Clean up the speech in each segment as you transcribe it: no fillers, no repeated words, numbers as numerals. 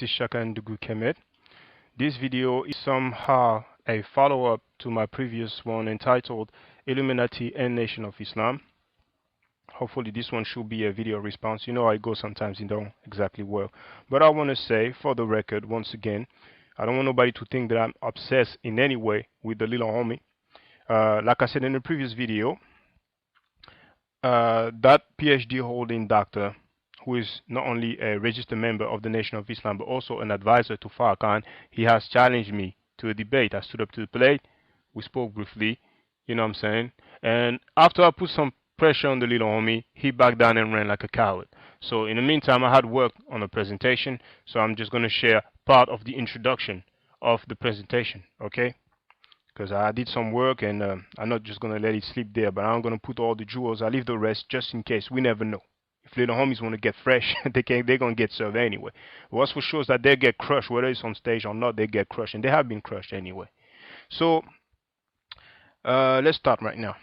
this is Shaka Ndugu Kemet. This video is somehow a follow-up to my previous one entitled Illuminati and Nation of Islam. Hopefully this one should be a video response. You know how it goes sometimes, it don't exactly work. But I want to say, for the record, once again, I don't want nobody to think that I'm obsessed in any way with the little homie. Like I said in the previous video, that PhD holding doctor, who is not only a registered member of the Nation of Islam but also an advisor to Farrakhan, he has challenged me to a debate. I stood up to the plate. We spoke briefly, you know what I'm saying? And after I put some pressure on the little homie, he backed down and ran like a coward. So in the meantime, I had worked on a presentation, so I'm just going to share part of the introduction of the presentation, okay? Because I did some work and I'm not just going to let it sleep there, but I'm going to put all the jewels. I leave the rest just in case. We never know. If little homies want to get fresh, they're going to get served anyway. But what's for sure is that they get crushed, whether it's on stage or not, they get crushed. And they have been crushed anyway. So let's start right now.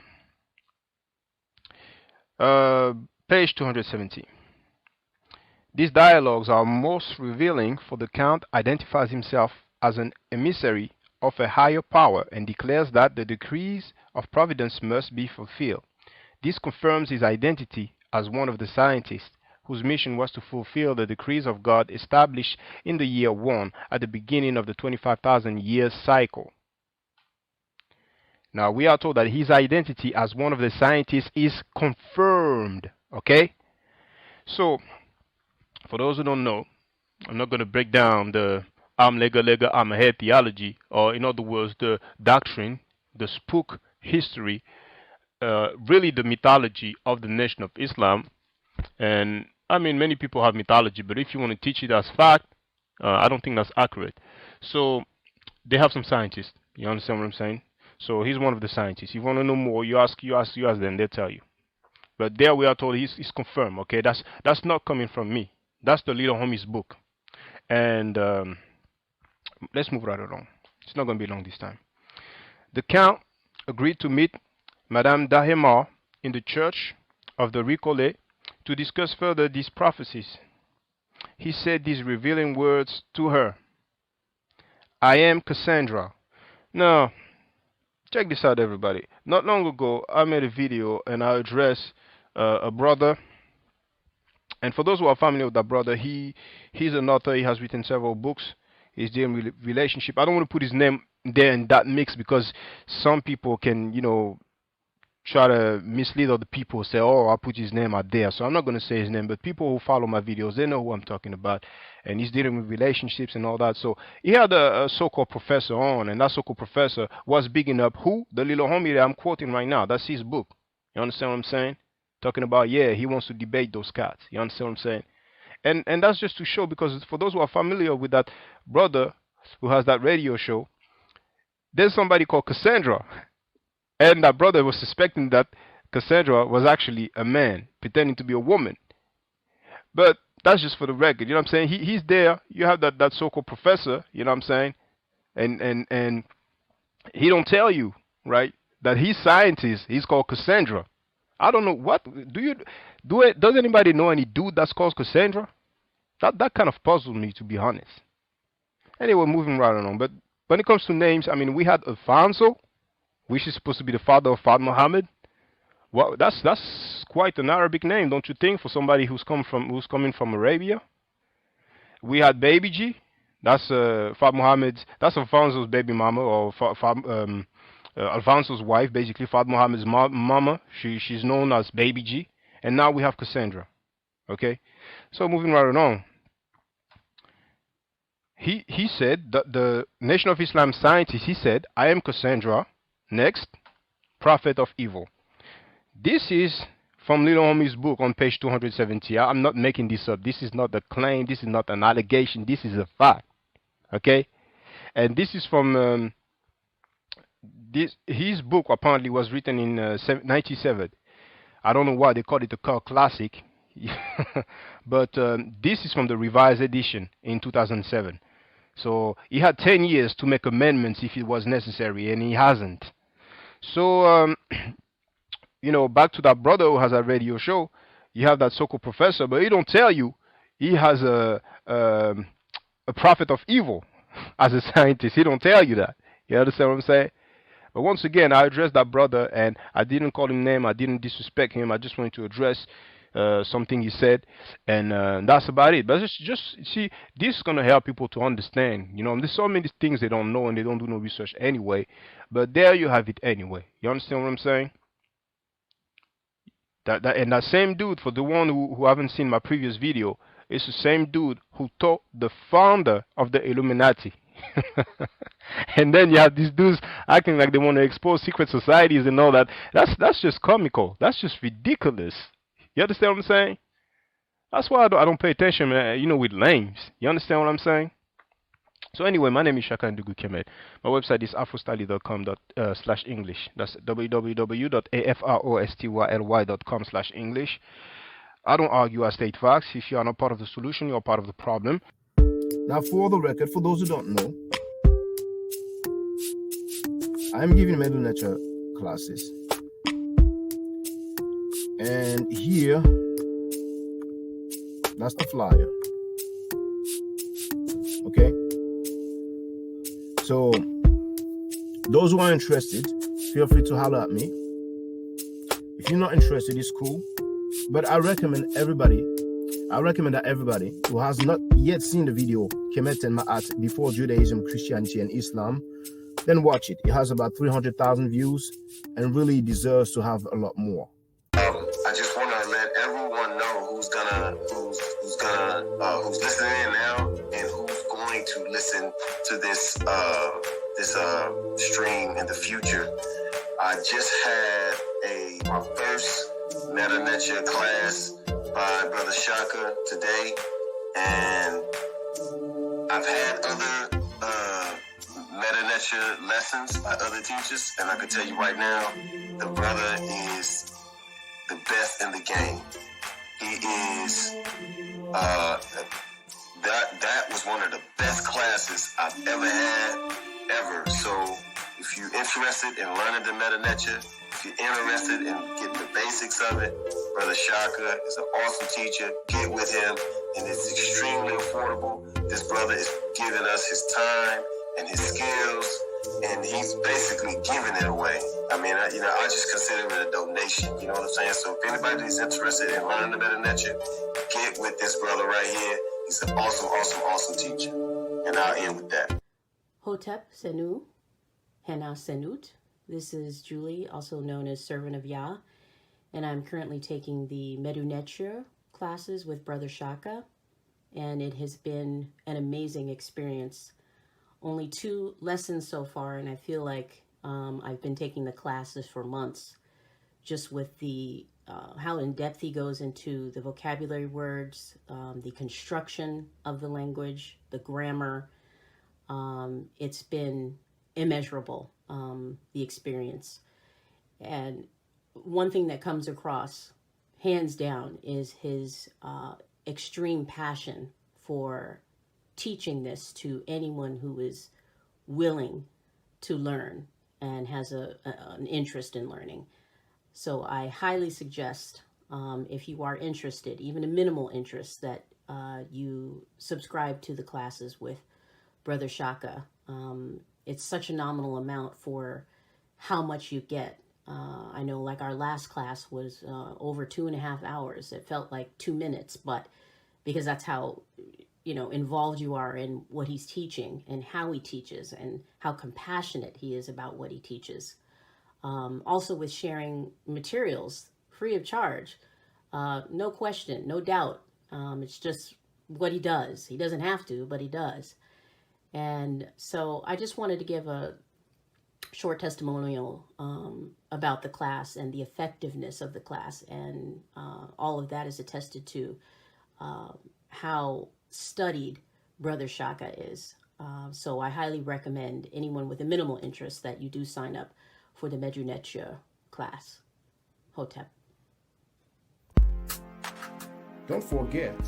Page 217. These dialogues are most revealing, for the Count identifies himself as an emissary of a higher power and declares that the decrees of providence must be fulfilled. This confirms his identity as one of the scientists whose mission was to fulfill the decrees of God established in the year 1 at the beginning of the 25,000 years cycle. Now we are told that his identity as one of the scientists is confirmed, okay? So, for those who don't know, I'm not going to break down the Lega, I'm a head theology, or in other words, the doctrine, the spook history, really the mythology of the Nation of Islam. And I mean, many people have mythology, but if you want to teach it as fact, I don't think that's accurate. So they have some scientists. You understand what I'm saying? So he's one of the scientists. If you want to know more, you ask them, they'll tell you. But there we are told he's confirmed. Okay, that's not coming from me. That's the little homie's book. And let's move right along. It's not going to be long this time. The Count agreed to meet Madame Dahemar in the church of the Récollet to discuss further these prophecies. He said these revealing words to her. I am Cassandra. Now, check this out, everybody. Not long ago, I made a video and I addressed a brother. And for those who are familiar with that brother, he's an author. He has written several books. He's dealing with relationship. I don't want to put his name there in that mix because some people can, you know, try to mislead other people, say, oh, I put his name out there. So I'm not going to say his name, but people who follow my videos, they know who I'm talking about. And he's dealing with relationships and all that. So he had a so-called professor on, and that so-called professor was bigging up who? The little homie that I'm quoting right now. That's his book. You understand what I'm saying? Talking about, yeah, he wants to debate those cats. You understand what I'm saying? And that's just to show, because for those who are familiar with that brother who has that radio show, there's somebody called Cassandra. And that brother was suspecting that Cassandra was actually a man, pretending to be a woman. But that's just for the record, you know what I'm saying? He's there. You have that so-called professor, you know what I'm saying? And he don't tell you, right, that his scientist, he's called Cassandra. I don't know what does anybody know any dude that's called Cassandra? That kind of puzzled me, to be honest. Anyway, moving right along. But when it comes to names, I mean, we had Alfonso, which is supposed to be the father of Fard Muhammad. Well, that's quite an Arabic name, don't you think, for somebody who's coming from Arabia? We had Baby G. That's Fard Muhammad's. That's Alfonso's baby mama, or Alfonso's wife, basically Fard Muhammad's mama. She's known as Baby G. And now we have Cassandra. Okay, so moving right along. He said that the Nation of Islam scientist. He said, I am Cassandra. Next, prophet of evil. This is from Little Homie's book on page 270. I'm not making this up. This is not a claim. This is not an allegation. This is a fact. Okay? And this is from his book apparently was written in 97. I don't know why they call it a cult classic. But this is from the revised edition in 2007. So he had 10 years to make amendments if it was necessary, and he hasn't. So, you know, back to that brother who has a radio show, you have that so-called professor, but he don't tell you he has a a prophet of evil as a scientist. He don't tell you that. You understand what I'm saying? But once again, I addressed that brother, and I didn't call him name. I didn't disrespect him. I just wanted to address something he said, and that's about it. But just see, this is gonna help people to understand. You know, there's so many things they don't know, and they don't do no research anyway. But there you have it anyway. You understand what I'm saying? That same dude, for the one who haven't seen my previous video, it's the same dude who taught the founder of the Illuminati. And then you have these dudes acting like they want to expose secret societies and all that. That's just comical. That's just ridiculous. You understand what I'm saying? That's why I don't pay attention, man, you know, with lames. You understand what I'm saying? So anyway, my name is Shaka Ndugu Kemet. My website is afrostyly.com/English. That's www.afrostyly.com/English. I don't argue, I state facts. If you are not part of the solution, you're part of the problem. Now, for the record, for those who don't know, I'm giving Medu Nature classes. And here, that's the flyer. Okay? So, those who are interested, feel free to holler at me. If you're not interested, it's cool. But I recommend that everybody who has not yet seen the video Kemet and Ma'at before Judaism, Christianity, and Islam, then watch it. It has about 300,000 views and really deserves to have a lot more. I just want to let everyone know who's listening in now and who's going to listen to this stream in the future. I just had my first Meta Nature class by Brother Shaka today, and I've had other Meta Nature lessons by other teachers, and I can tell you right now, the brother is the best in the game. He is that was one of the best classes I've ever had, ever. So if you're interested in learning the Meta Nature, if you're interested in getting the basics of it, Brother Shaka is an awesome teacher. Get with him, and it's extremely affordable. This brother is giving us his time and his skills, and he's basically giving it away. I mean, I just consider it a donation. You know what I'm saying? So if anybody is interested in learning the Meta Nature, get with this brother right here. He's an awesome teacher. And I'll end with that. Hotep Senu, Hena Senut. This is Julie, also known as Servant of Yah, and I'm currently taking the Medu Neture classes with Brother Shaka, and it has been an amazing experience. Only 2 lessons so far, and I feel like I've been taking the classes for months, just with the how in depth he goes into the vocabulary words, the construction of the language, the grammar. It's been immeasurable, the experience. And one thing that comes across, hands down, is his extreme passion for teaching this to anyone who is willing to learn and has an interest in learning. So I highly suggest, if you are interested, even a minimal interest, that you subscribe to the classes with Brother Shaka. It's such a nominal amount for how much you get. I know, like, our last class was over 2.5 hours. It felt like 2 minutes, but because that's how, involved you are in what he's teaching and how he teaches and how compassionate he is about what he teaches. Also with sharing materials free of charge, no question, no doubt. It's just what he does. He doesn't have to, but he does. And so I just wanted to give a short testimonial about the class and the effectiveness of the class. And all of that is attested to how studied Brother Shaka is. So I highly recommend anyone with a minimal interest that you do sign up for the Medu Neture class. Hotep. Don't forget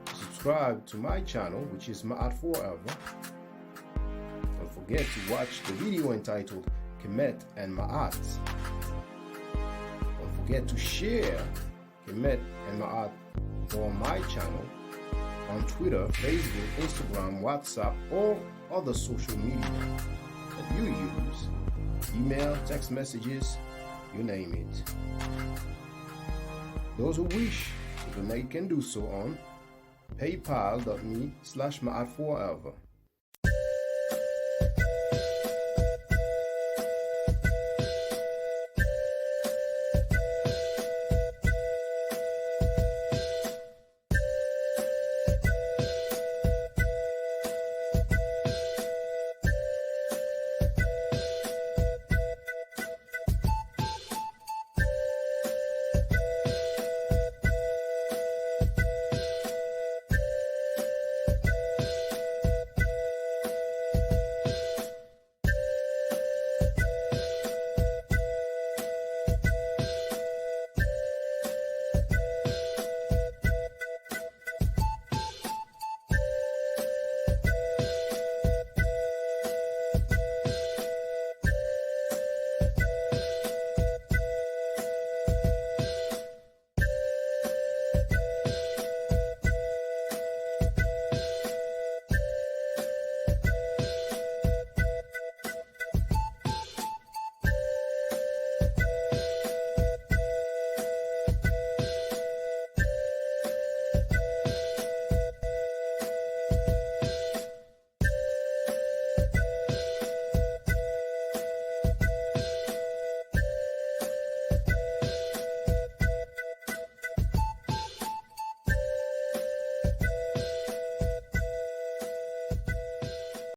to subscribe to my channel, which is Ma'at Forever. Don't forget to watch the video entitled Kemet and Ma'at. Don't forget to share Kemet and Ma'at on my channel. on Twitter, Facebook, Instagram, WhatsApp, or other social media that you use. Email, text messages, you name it. Those who wish to donate can do so on paypal.me/maatforever.